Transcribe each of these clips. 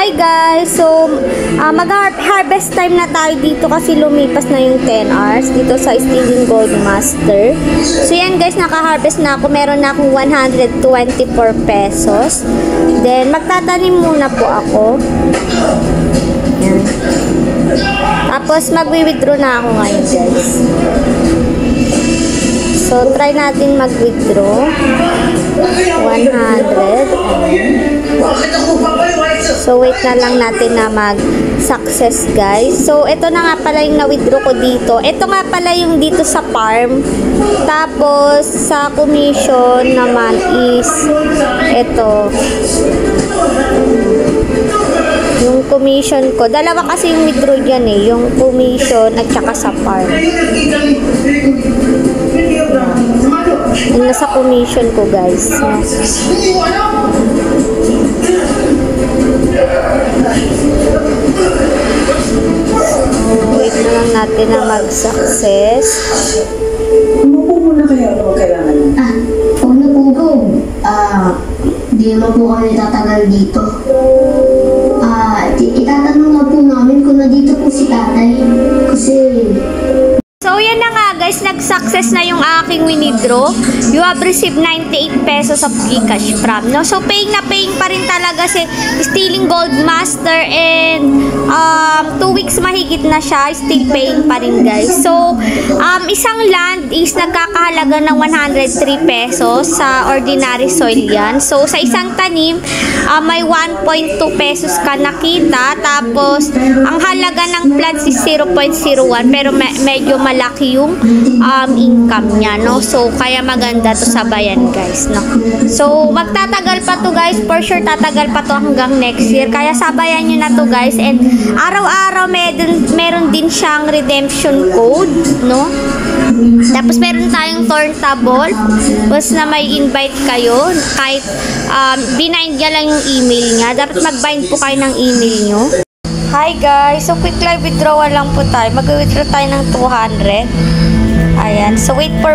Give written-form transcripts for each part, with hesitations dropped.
Hi guys! So, mag-harvest time na tayo dito kasi lumipas na yung 10 hours dito sa Stealing Gold Master. So, yan guys, naka-harvest na ako. Meron na akong 124 pesos. Then, magtatanim muna po ako. Yan. Tapos, mag-withdraw na ako ngayon guys. So, try natin mag-withdraw. 100. So, wait na lang natin na mag-success, guys. So, ito na nga pala yung na-withdraw ko dito. Ito nga pala yung dito sa farm. Tapos, sa commission naman is ito. Yung commission ko. Dalawa kasi yung withdraw dyan eh. Yung commission at saka sa farm. Yung nasa commission ko, guys. Wait na lang natin na mag-success. Ano po muna kaya ano kailangan? Huwag na po bro. Di naman po kami tatagal dito. Itatanong na po namin kung nandito po si tatay. Kasi... So, yan na nga guys, nag-success na yung aking withdraw. You have received 98 pesos of Gcash from, no? So, paying na paying pa rin talaga si Stealing Gold Master and 2 weeks mahigit na siya, still paying pa rin guys. So, isang land is nagkakahalaga ng 103 pesos sa ordinary soil yan. So, sa isang tanim, may 1.2 pesos ka nakita. Tapos, ang halaga ng plants is 0.01 pero medyo malaki yung income niya, no? So, kaya maganda to sa bayan, guys, no? So, magtatagal pa to, guys. For sure, tatagal pa to hanggang next year. Kaya sabayan nyo na to, guys. And, araw-araw, meron din siyang redemption code, no? Tapos, meron tayong turntable. Tapos, na may invite kayo. Kahit, binind niya lang yung email niya. Dapat mag-bind po kayo ng email nyo. Hi guys! So, quick live withdrawal lang po tayo. Mag-withdraw tayo ng 200. Ayan. So, wait for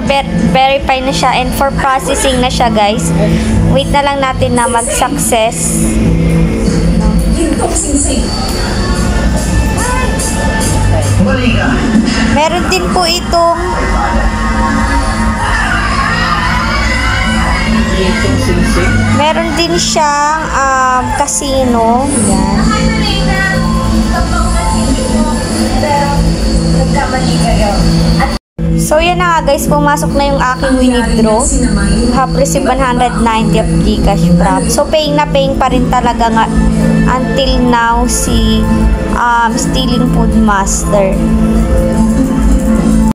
verify na siya and for processing na siya, guys. Wait na lang natin na mag-success. Meron din po itong meron din siyang casino. Ayan. So, yan na nga guys, pumasok na yung aking withdraw. Have received 190 of Gcash from. So, paying na paying pa rin talaga nga until now si Stealing Gold Master.